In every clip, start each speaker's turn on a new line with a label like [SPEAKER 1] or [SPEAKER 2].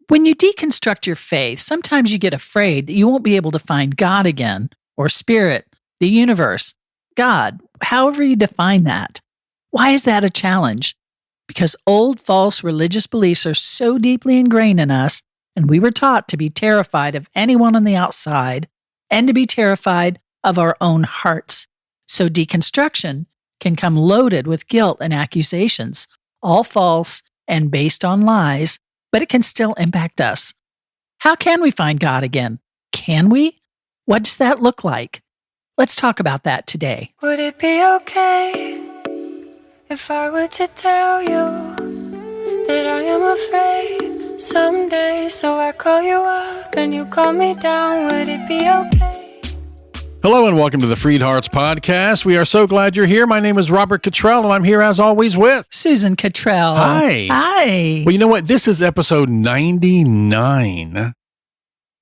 [SPEAKER 1] When you deconstruct your faith, sometimes you get afraid that you won't be able to find God again, or spirit, the universe, God, however you define that. Why is that a challenge? Because old false religious beliefs are so deeply ingrained in us, and we were taught to be terrified of anyone on the outside and to be terrified of our own hearts. So deconstruction can come loaded with guilt and accusations, all false and based on lies, but it can still impact us. How can we find God again? Can we? What does that look like? Let's talk about that today.
[SPEAKER 2] Would it be okay if I were to tell you that I am afraid someday? So I call you up and you call me down. Would it be okay?
[SPEAKER 3] Hello and welcome to the FreedHearts podcast. We are so glad you're here. My name is Robert Cottrell and I'm here as always with
[SPEAKER 1] Susan Cottrell.
[SPEAKER 3] Hi.
[SPEAKER 1] Hi.
[SPEAKER 3] Well, you know what? This is episode 99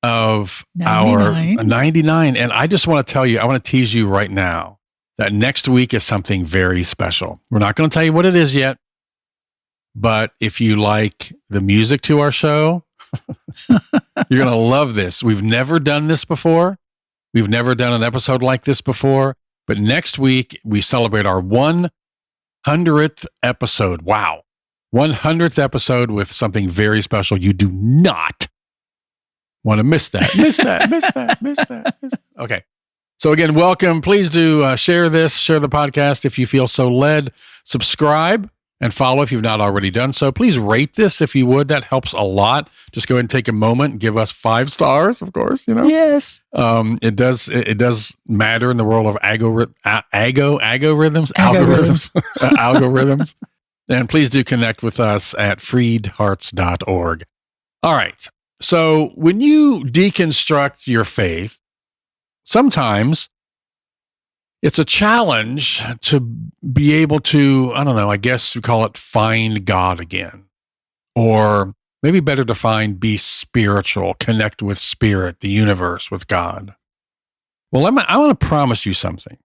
[SPEAKER 3] of 99. And I just want to tell you, I want to tease you right now that next week is something very special. We're not going to tell you what it is yet, but if you like the music to our show, you're going to love this. We've never done this before. We've never done an episode like this before, but next week we celebrate our 100th episode. Wow. 100th episode with something very special. You do not want to miss that. Miss that. Okay. So again, welcome. Please do share the podcast if you feel so led. Subscribe and follow if you've not already done so. Please rate this if you would. That helps a lot. Just go ahead and take a moment and give us 5 stars, of course, you know.
[SPEAKER 1] Yes.
[SPEAKER 3] It does matter in the world of algorithms. And please do connect with us at freedhearts.org. All right. So when you deconstruct your faith, sometimes it's a challenge to be able to, I don't know, I guess we call it find God again. Or maybe better defined, be spiritual, connect with spirit, the universe, with God. Well, I want to promise you something.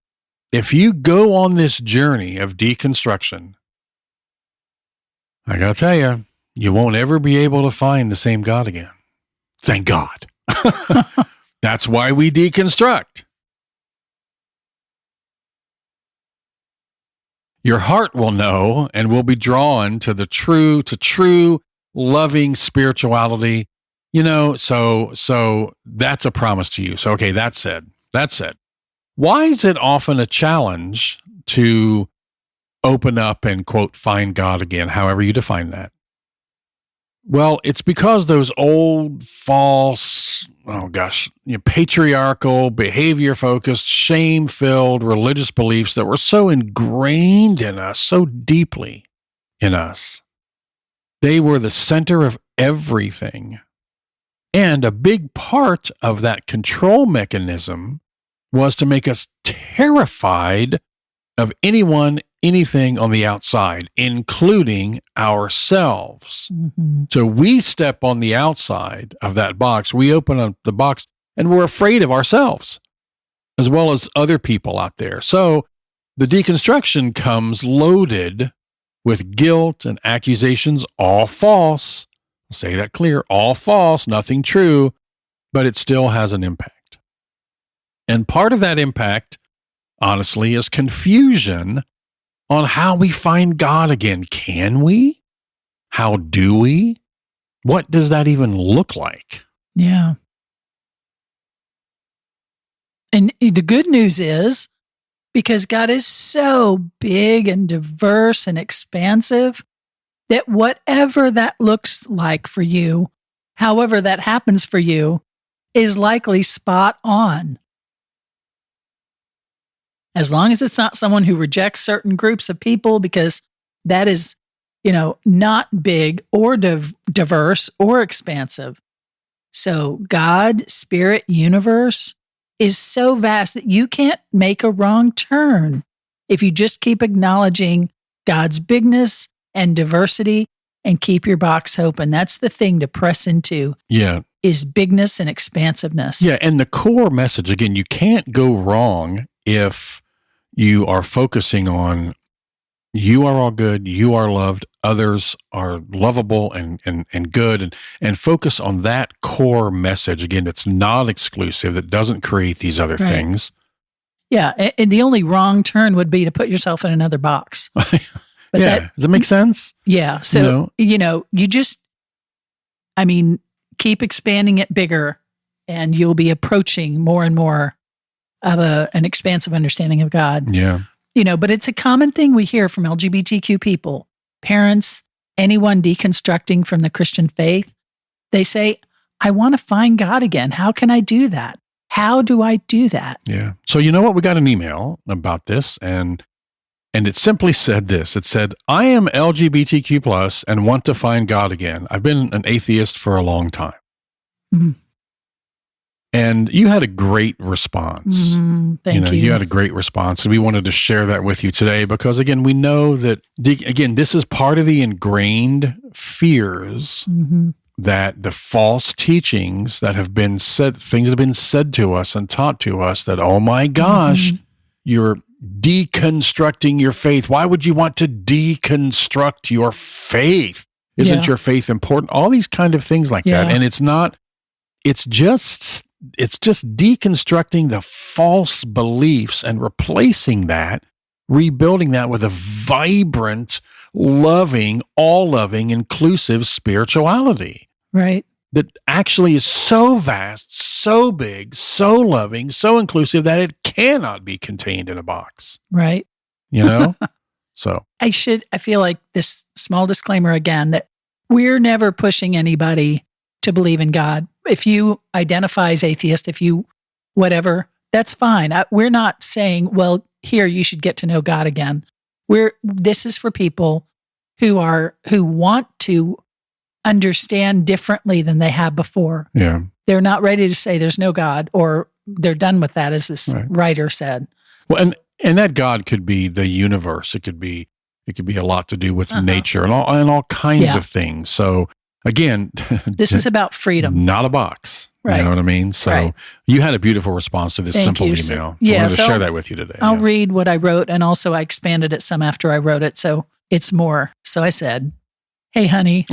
[SPEAKER 3] If you go on this journey of deconstruction, I got to tell you, you won't ever be able to find the same God again. Thank God. That's why we deconstruct. Your heart will know and will be drawn to true loving spirituality. You know, so that's a promise to you. So, okay, that said, why is it often a challenge to open up and, quote, find God again, however you define that? Well, it's because those old, false, patriarchal, behavior-focused, shame-filled religious beliefs that were so ingrained in us, so deeply in us, they were the center of everything. And a big part of that control mechanism was to make us terrified of anything on the outside, including ourselves. Mm-hmm. So we step on the outside of that box, we open up the box, and we're afraid of ourselves, as well as other people out there. So the deconstruction comes loaded with guilt and accusations, all false. I'll say that clear, all false, nothing true, but it still has an impact. And part of that impact, honestly, is confusion on how we find God again. Can we? How do we? What does that even look like?
[SPEAKER 1] Yeah. And the good news is, because God is so big and diverse and expansive, that whatever that looks like for you, however that happens for you, is likely spot on. As long as it's not someone who rejects certain groups of people, because that is, not big or diverse or expansive. So God, spirit, universe is so vast that you can't make a wrong turn if you just keep acknowledging God's bigness and diversity and keep your box open. That's the thing to press into.
[SPEAKER 3] Yeah.
[SPEAKER 1] Is bigness and expansiveness.
[SPEAKER 3] Yeah. And the core message, again, you can't go wrong if you are focusing on, you are all good, you are loved, others are lovable and good, and focus on that core message. Again, that's not exclusive, that doesn't create these other things.
[SPEAKER 1] Yeah, and the only wrong turn would be to put yourself in another box.
[SPEAKER 3] But does that make sense?
[SPEAKER 1] Yeah, so, you just, keep expanding it bigger, and you'll be approaching more and more of an expansive understanding of God.
[SPEAKER 3] Yeah.
[SPEAKER 1] But it's a common thing we hear from LGBTQ people, parents, anyone deconstructing from the Christian faith. They say, I want to find God again. How can I do that? How do I do that?
[SPEAKER 3] Yeah. So you know what? We got an email about this, and it simply said this. It said, I am LGBTQ plus and want to find God again. I've been an atheist for a long time.
[SPEAKER 1] Mm-hmm.
[SPEAKER 3] And you had a great response.
[SPEAKER 1] Thank you.
[SPEAKER 3] You had a great response. And we wanted to share that with you today because, again, we know that, again, this is part of the ingrained fears that the false teachings that have been said, things have been said to us and taught to us that, oh my gosh, you're deconstructing your faith. Why would you want to deconstruct your faith? Isn't your faith important? All these kind of things like that. And it's not, it's just deconstructing the false beliefs and replacing that, rebuilding that with a vibrant, loving, all-loving, inclusive spirituality.
[SPEAKER 1] Right.
[SPEAKER 3] That actually is so vast, so big, so loving, so inclusive that it cannot be contained in a box.
[SPEAKER 1] Right.
[SPEAKER 3] So
[SPEAKER 1] I feel like this small disclaimer again, that we're never pushing anybody to believe in God. If you identify as atheist, if you whatever, that's fine. We're not saying, well, here, you should get to know God again. This is for people who want to understand differently than they have before.
[SPEAKER 3] Yeah. They're
[SPEAKER 1] not ready to say there's no God, or they're done with that, as this writer said.
[SPEAKER 3] Well, and that God could be the universe. It could be a lot to do with nature and all kinds of things. So again,
[SPEAKER 1] this is about freedom,
[SPEAKER 3] not a box.
[SPEAKER 1] Right.
[SPEAKER 3] You know what I mean? So you had a beautiful response to this simple email. So, I wanted to share that with you today.
[SPEAKER 1] I'll read what I wrote, and also I expanded it some after I wrote it, so it's more. So I said, hey, honey.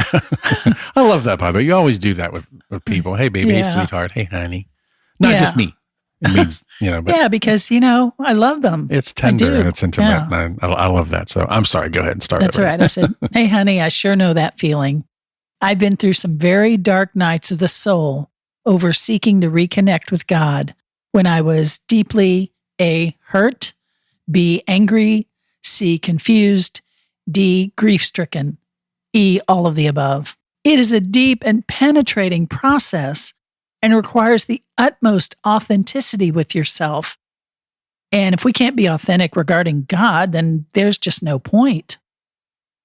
[SPEAKER 3] I love that, by the way. You always do that with people. Hey, baby, hey, sweetheart. Hey, honey. Not just me. It means, but
[SPEAKER 1] because, I love them.
[SPEAKER 3] It's tender and it's intimate. Yeah. And I love that. So I'm sorry. Go ahead and start.
[SPEAKER 1] That's all right. I said, hey, honey, I sure know that feeling. I've been through some very dark nights of the soul over seeking to reconnect with God when I was deeply A, hurt, B, angry, C, confused, D, grief-stricken, E, all of the above. It is a deep and penetrating process and requires the utmost authenticity with yourself. And if we can't be authentic regarding God, then there's just no point.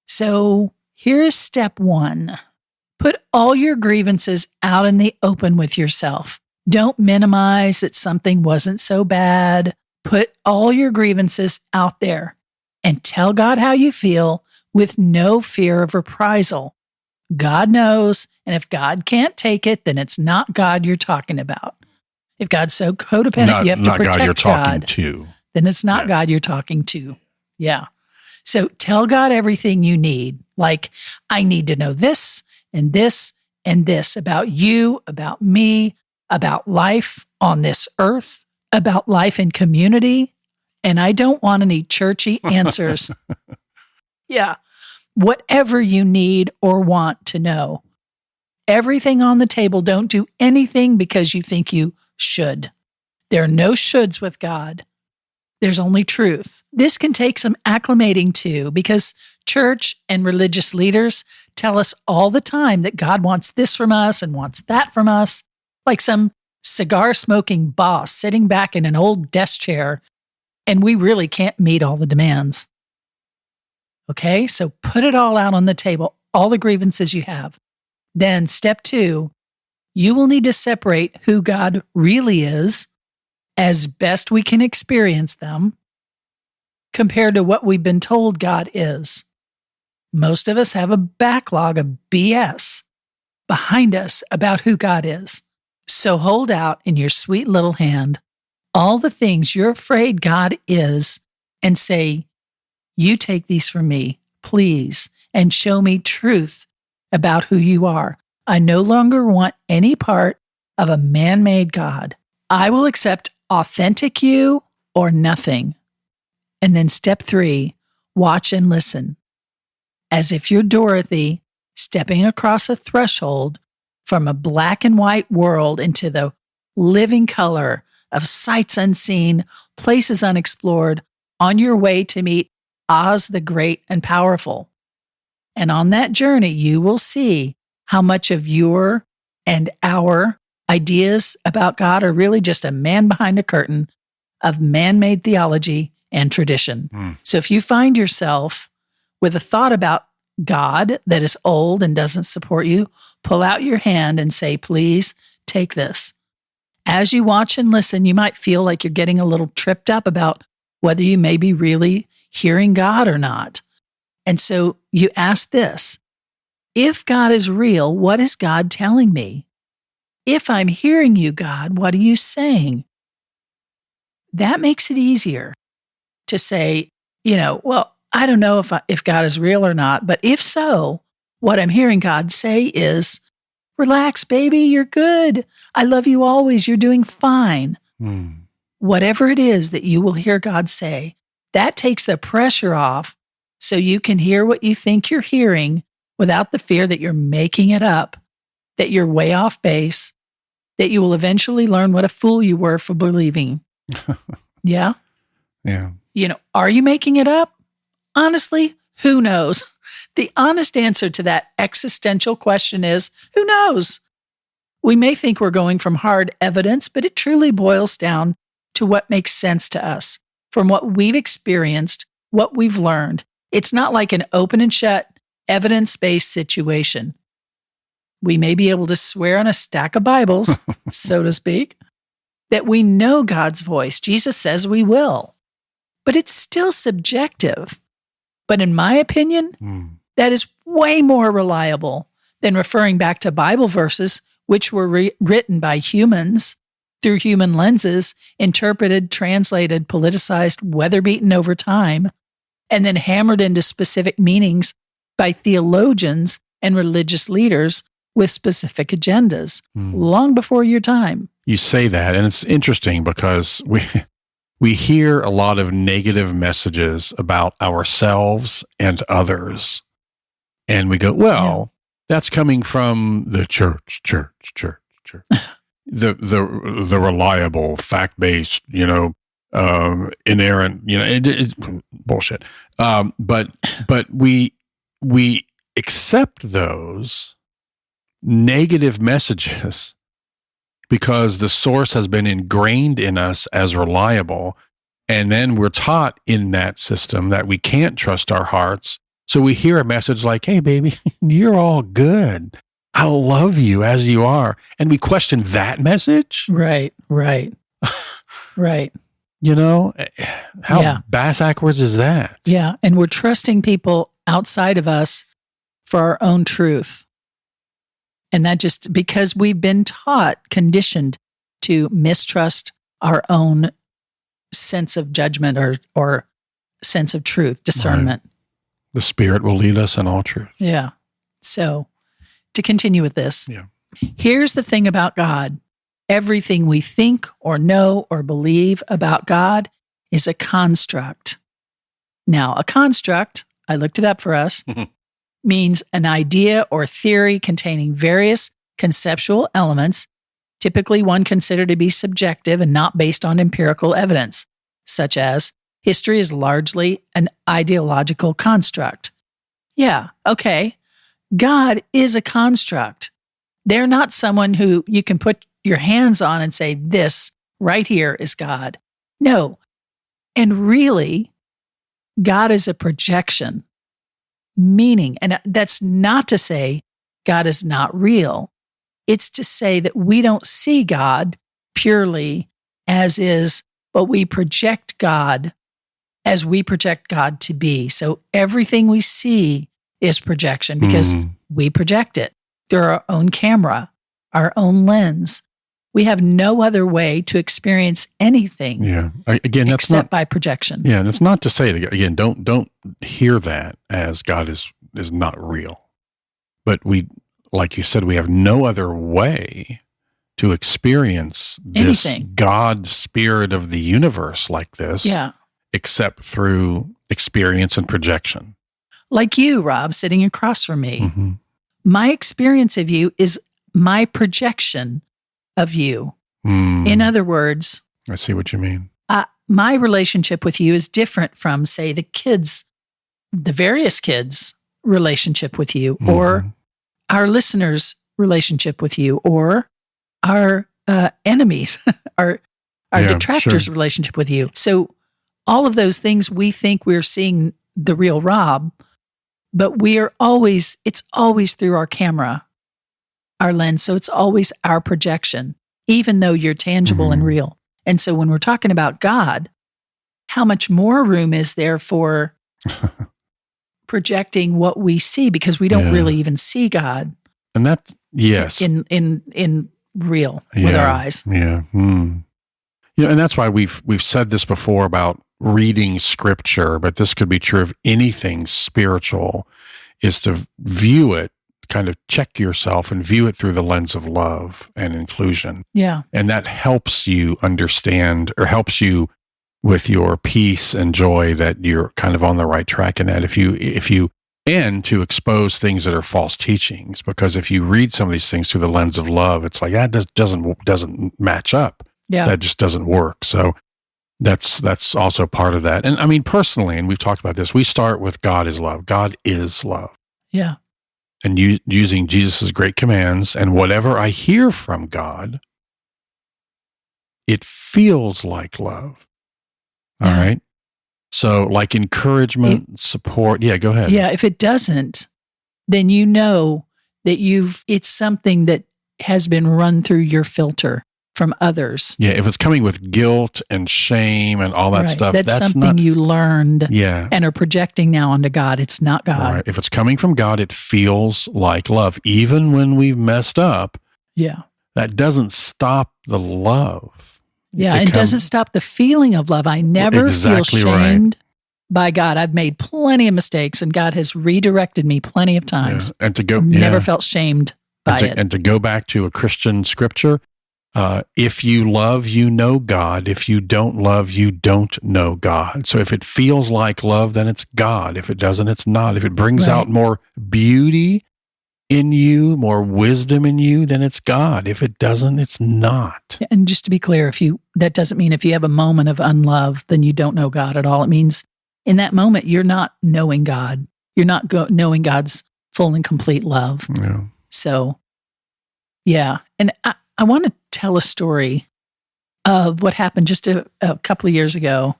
[SPEAKER 1] So here's step 1. Put all your grievances out in the open with yourself. Don't minimize that something wasn't so bad. Put all your grievances out there and tell God how you feel with no fear of reprisal. God knows, and if God can't take it, then it's not God you're talking about. If God's so codependent, you have to protect
[SPEAKER 3] God you're talking
[SPEAKER 1] God,
[SPEAKER 3] to.
[SPEAKER 1] Then it's not God you're talking to. Yeah. So tell God everything you need. Like, I need to know this and this and this about you, about me, about life on this earth, about life in community. And I don't want any churchy answers. Yeah. Whatever you need or want to know. Everything on the table. Don't do anything because you think you should. There are no shoulds with God. There's only truth. This can take some acclimating to, because church and religious leaders tell us all the time that God wants this from us and wants that from us, like some cigar-smoking boss sitting back in an old desk chair, and we really can't meet all the demands. Okay, so put it all out on the table, all the grievances you have. Then step 2, you will need to separate who God really is, as best we can experience them, compared to what we've been told God is. Most of us have a backlog of BS behind us about who God is. So hold out in your sweet little hand all the things you're afraid God is and say, you take these from me, please, and show me truth about who you are. I no longer want any part of a man-made God. I will accept authentic you or nothing. And then step 3, watch and listen. As if you're Dorothy stepping across a threshold from a black and white world into the living color of sights unseen, places unexplored, on your way to meet Oz the Great and Powerful. And on that journey, you will see how much of your and our ideas about God are really just a man behind a curtain of man-made theology and tradition. So if you find yourself with a thought about God that is old and doesn't support you, pull out your hand and say, please take this. As you watch and listen, you might feel like you're getting a little tripped up about whether you may be really hearing God or not. And so you ask this: if God is real, what is God telling me? If I'm hearing you, God, what are you saying? That makes it easier to say, well, I don't know if God is real or not, but if so, what I'm hearing God say is, relax, baby, you're good. I love you always. You're doing fine. Whatever it is that you will hear God say, that takes the pressure off so you can hear what you think you're hearing without the fear that you're making it up, that you're way off base, that you will eventually learn what a fool you were for believing. Yeah?
[SPEAKER 3] Yeah.
[SPEAKER 1] Are you making it up? Honestly, who knows? The honest answer to that existential question is, who knows? We may think we're going from hard evidence, but it truly boils down to what makes sense to us from what we've experienced, what we've learned. It's not like an open and shut, evidence-based situation. We may be able to swear on a stack of Bibles, so to speak, that we know God's voice. Jesus says we will. But it's still subjective. But in my opinion, that is way more reliable than referring back to Bible verses, which were written by humans through human lenses, interpreted, translated, politicized, weather-beaten over time, and then hammered into specific meanings by theologians and religious leaders with specific agendas long before your time.
[SPEAKER 3] You say that, and it's interesting because we hear a lot of negative messages about ourselves and others. And we go, well, that's coming from the church. The reliable, fact-based, inerrant, it's bullshit. But we accept those negative messages because the source has been ingrained in us as reliable. And then we're taught in that system that we can't trust our hearts. So we hear a message like, hey, baby, you're all good. I love you as you are. And we question that message.
[SPEAKER 1] Right.
[SPEAKER 3] How bass backwards is that?
[SPEAKER 1] Yeah. And we're trusting people outside of us for our own truth. And that just because we've been taught, conditioned to mistrust our own sense of judgment or sense of truth, discernment.
[SPEAKER 3] Right. The Spirit will lead us in all truth.
[SPEAKER 1] Yeah. So to continue with this, here's the thing about God. Everything we think or know or believe about God is a construct. Now, a construct, I looked it up for us, means an idea or theory containing various conceptual elements, typically one considered to be subjective and not based on empirical evidence, such as history is largely an ideological construct. Yeah, okay. God is a construct. They're not someone who you can put your hands on and say, this right here is God. No. And really, God is a projection. Meaning, and that's not to say God is not real. It's to say that we don't see God purely as is, but we project God as we project God to be. So everything we see is projection because we project it through our own camera, our own lens. We have no other way to experience anything
[SPEAKER 3] Yeah. Again, that's
[SPEAKER 1] except
[SPEAKER 3] not
[SPEAKER 1] by projection.
[SPEAKER 3] Yeah, and it's not to say that, again, don't hear that as God is not real. But we, like you said, we have no other way to experience this
[SPEAKER 1] Anything.
[SPEAKER 3] God spirit of the universe like this,
[SPEAKER 1] Yeah.
[SPEAKER 3] except through experience and projection.
[SPEAKER 1] Like you, Rob, sitting across from me.
[SPEAKER 3] Mm-hmm.
[SPEAKER 1] My experience of you is my projection of you. In other words,
[SPEAKER 3] I see what you mean.
[SPEAKER 1] my relationship with you is different from, say, the various kids' relationship with you, or our listeners' relationship with you, or our enemies, our detractors' relationship with you. So all of those things, we think we're seeing the real Rob, but it's always through our camera, our lens. So it's always our projection, even though you're tangible and real. And so when we're talking about God, how much more room is there for projecting what we see, because we don't really even see God.
[SPEAKER 3] And that's, yes.
[SPEAKER 1] In real with our eyes.
[SPEAKER 3] Yeah. You know, and that's why we've said this before about reading scripture, but this could be true of anything spiritual, is to view it, kind of check yourself and view it through the lens of love and inclusion.
[SPEAKER 1] Yeah.
[SPEAKER 3] And that helps you understand, or helps you with your peace and joy, that you're kind of on the right track in that. If you and to expose things that are false teachings, because if you read some of these things through the lens of love, it's like, that doesn't match up.
[SPEAKER 1] Yeah.
[SPEAKER 3] That just doesn't work. So that's also part of that. And I mean, personally, and we've talked about this, we start with God is love. God is love.
[SPEAKER 1] Yeah.
[SPEAKER 3] And using Jesus's great commands, and whatever I hear from God, it feels like love. All right. So like encouragement, support. Yeah, go ahead.
[SPEAKER 1] Yeah. If it doesn't, then you know that it's something that has been run through your filter from others.
[SPEAKER 3] Yeah. If it's coming with guilt and shame and all that stuff,
[SPEAKER 1] that's something not, you learned and are projecting now onto God. It's not God.
[SPEAKER 3] Right. If it's coming from God, it feels like love. Even when we've messed up, that doesn't stop the love.
[SPEAKER 1] Yeah, it doesn't stop the feeling of love. I never feel shamed by God. I've made plenty of mistakes, and God has redirected me plenty of times.
[SPEAKER 3] And to go,
[SPEAKER 1] never felt shamed by it.
[SPEAKER 3] And to go back to a Christian scripture, if you love, you know God. If you don't love, you don't know God. So if it feels like love, then it's God. If it doesn't, it's not. If it brings out more beauty in you, more wisdom in you, then it's God. If it doesn't, it's not.
[SPEAKER 1] And just to be clear, that doesn't mean if you have a moment of unlove, then you don't know God at all. It means in that moment, you're not knowing God. You're not knowing God's full and complete love.
[SPEAKER 3] Yeah.
[SPEAKER 1] So, yeah. And I want to tell a story of what happened just a couple of years ago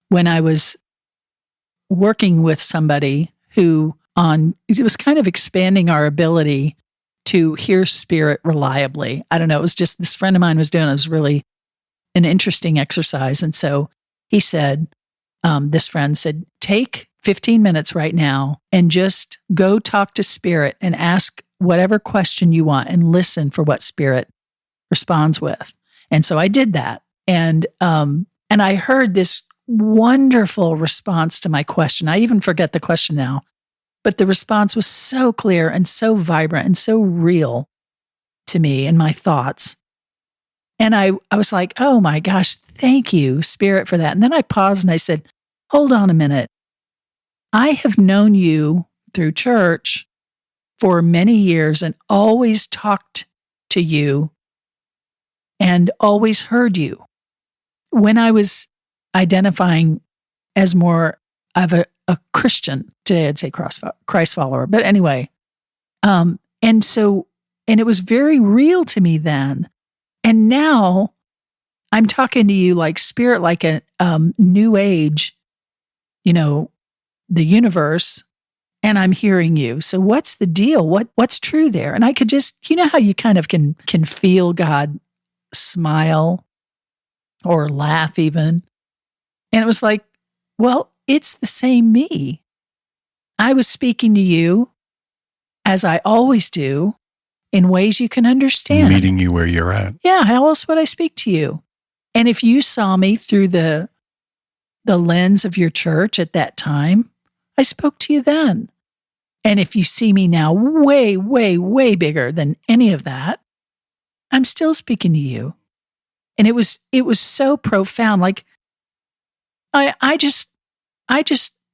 [SPEAKER 1] when I was working with somebody who it was kind of expanding our ability to hear spirit reliably. I don't know. It was just this friend of mine was doing it. It was really an interesting exercise. And so he said, this friend said, take 15 minutes right now and just go talk to spirit and ask whatever question you want and listen for what spirit responds with. And so I did that. And I heard this wonderful response to my question. I even forget the question now. But the response was so clear and so vibrant and so real to me and my thoughts. And I was like, oh my gosh, thank you, Spirit, for that. And then I paused and I said, hold on a minute. I have known you through church for many years and always talked to you and always heard you. When I was identifying as more of a Christian, today I'd say Christ follower. But anyway, and it was very real to me then. And now I'm talking to you like spirit, like a new age, the universe, and I'm hearing you. So what's the deal? What's true there? And I could just, how you kind of can feel God smile or laugh even. And it was like, well, it's the same me. I was speaking to you as I always do, in ways you can understand.
[SPEAKER 3] Meeting you where you're at.
[SPEAKER 1] Yeah, how else would I speak to you? And if you saw me through the lens of your church at that time, I spoke to you then. And if you see me now way, way, way bigger than any of that, I'm still speaking to you. And it was so profound. Like I just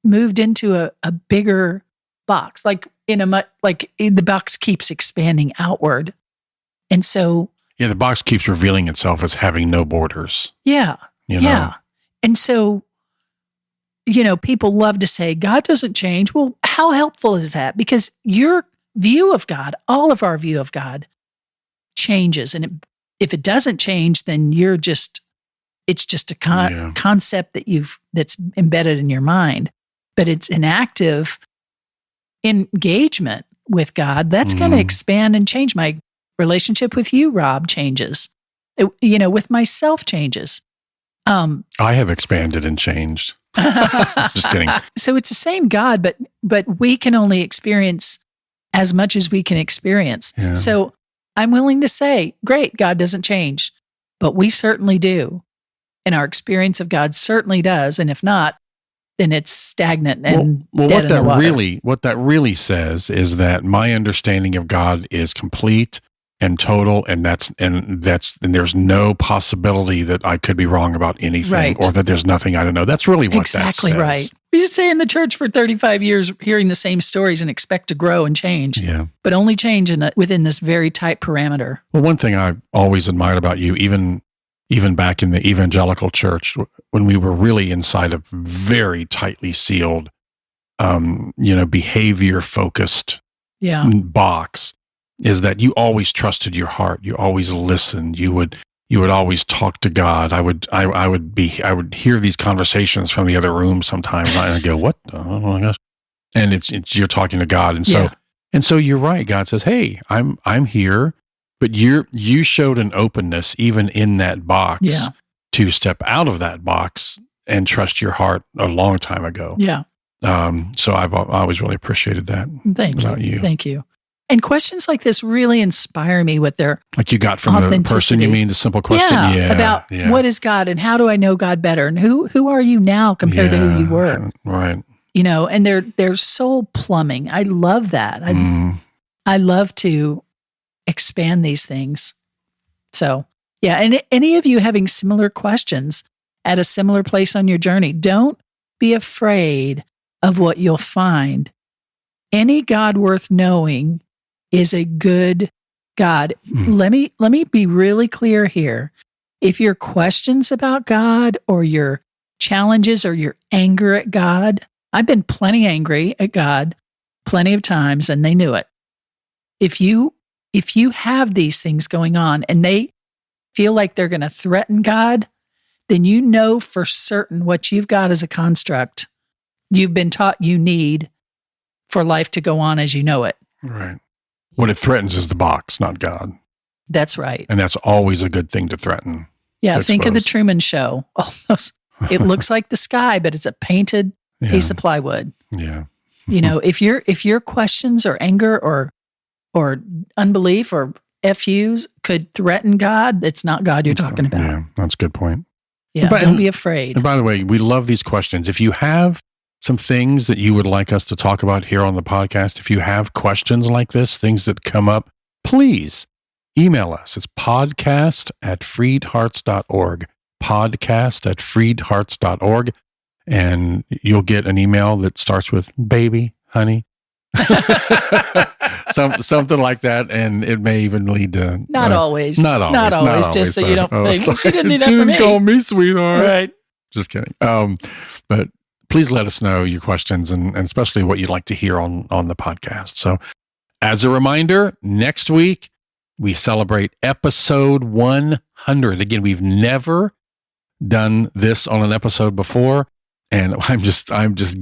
[SPEAKER 1] moved into a bigger box, like the box keeps expanding outward. And so,
[SPEAKER 3] yeah, the box keeps revealing itself as having no borders.
[SPEAKER 1] Yeah.
[SPEAKER 3] You know?
[SPEAKER 1] Yeah. And so, people love to say, God doesn't change. Well, how helpful is that? Because your view of God, all of our view of God changes. And if it doesn't change, then it's just a concept that's embedded in your mind, but it's an active engagement with God. That's going to expand and change. My relationship with you, Rob, changes. With myself changes.
[SPEAKER 3] I have expanded and changed. Just kidding.
[SPEAKER 1] So it's the same God, but we can only experience as much as we can experience.
[SPEAKER 3] Yeah.
[SPEAKER 1] So I'm willing to say, great, God doesn't change, but we certainly do. And our experience of God certainly does. And if not, then it's stagnant and dead in the water.
[SPEAKER 3] What that really says is that my understanding of God is complete and total, and there's no possibility that I could be wrong about anything,
[SPEAKER 1] right,
[SPEAKER 3] or that there's nothing I don't know. That's really what
[SPEAKER 1] exactly
[SPEAKER 3] that says.
[SPEAKER 1] Right. We used to say in the church for 35 years, hearing the same stories and expect to grow and change.
[SPEAKER 3] Yeah.
[SPEAKER 1] But only change within this very tight parameter.
[SPEAKER 3] Well, one thing I've always admired about you, even back in the evangelical church, when we were really inside a very tightly sealed, behavior focused box, is that you always trusted your heart. You always listened. You would always talk to God. I would hear these conversations from the other room sometimes, and I go, "What? Oh my gosh!" And it's you're talking to God, and so you're right. God says, "Hey, I'm here," but you showed an openness even in that box to step out of that box and trust your heart a long time ago.
[SPEAKER 1] Yeah.
[SPEAKER 3] So I've always really appreciated that.
[SPEAKER 1] Thank
[SPEAKER 3] about you.
[SPEAKER 1] Thank you. And questions like this really inspire me with their
[SPEAKER 3] like you got from the person, you mean, the simple question?
[SPEAKER 1] About what is God and how do I know God better? And who are you now compared to who you were?
[SPEAKER 3] Right.
[SPEAKER 1] And they're soul plumbing. I love that. I love to expand these things. So, and any of you having similar questions at a similar place on your journey, don't be afraid of what you'll find. Any God worth knowing is a good God. Let me be really clear here. If your questions about God or your challenges or your anger at God, I've been plenty angry at God plenty of times, and they knew it. If you have these things going on and they feel like they're going to threaten God, then you know for certain what you've got as a construct you've been taught you need for life to go on as you know it.
[SPEAKER 3] Right. What it threatens is the box, not God.
[SPEAKER 1] That's right.
[SPEAKER 3] And that's always a good thing to threaten.
[SPEAKER 1] Yeah, think of the Truman Show. Almost, it looks like the sky, but it's a painted piece of plywood.
[SPEAKER 3] Yeah.
[SPEAKER 1] If your questions or anger or unbelief or FUs could threaten God, it's not God you're talking about.
[SPEAKER 3] Yeah, that's a good point.
[SPEAKER 1] Yeah, don't be afraid.
[SPEAKER 3] And by the way, we love these questions. If you have some things that you would like us to talk about here on the podcast, if you have questions like this, things that come up, please email us. It's podcast@freedhearts.org, podcast@freedhearts.org, and you'll get an email that starts with baby, honey, something like that, and it may even lead to
[SPEAKER 1] not always, just so you don't think she didn't need that
[SPEAKER 3] for
[SPEAKER 1] from me.
[SPEAKER 3] Call me sweetheart,
[SPEAKER 1] right?
[SPEAKER 3] Just kidding. But please let us know your questions and especially what you'd like to hear on the podcast. So, as a reminder, next week we celebrate episode 100. Again, we've never done this on an episode before, and I'm just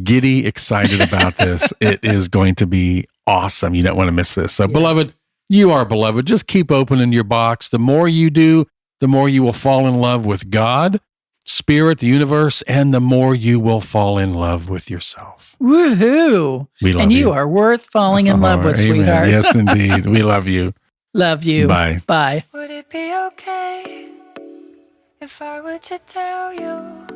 [SPEAKER 3] giddy excited about this. It is going to be awesome. You don't want to miss this. So, beloved, you are beloved. Just keep opening your box. The more you do, the more you will fall in love with God, Spirit, the universe, and the more you will fall in love with yourself.
[SPEAKER 1] Woohoo!
[SPEAKER 3] We love
[SPEAKER 1] you are worth falling in love with,
[SPEAKER 3] amen.
[SPEAKER 1] sweetheart.
[SPEAKER 3] Yes, indeed. We love you.
[SPEAKER 1] Love you.
[SPEAKER 3] Bye.
[SPEAKER 1] Bye.
[SPEAKER 2] Would it be okay if I were to tell you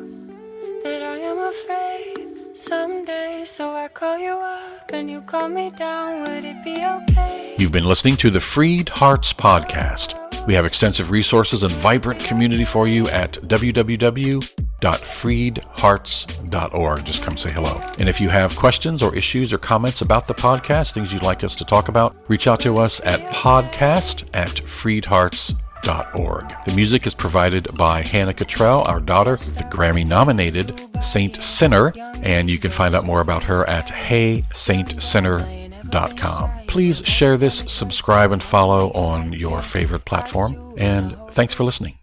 [SPEAKER 2] that I am afraid someday? So I call you up and you call me down. Would it be okay?
[SPEAKER 3] You've been listening to the FreedHearts podcast. We have extensive resources and vibrant community for you at www.freedhearts.org. Just come say hello. And if you have questions or issues or comments about the podcast, things you'd like us to talk about, reach out to us at podcast@freedhearts.org. The music is provided by Hannah Cottrell, our daughter, the Grammy-nominated Saint Sinner, and you can find out more about her at heysaintsinner.com. Please share this, subscribe, and follow on your favorite platform, and thanks for listening.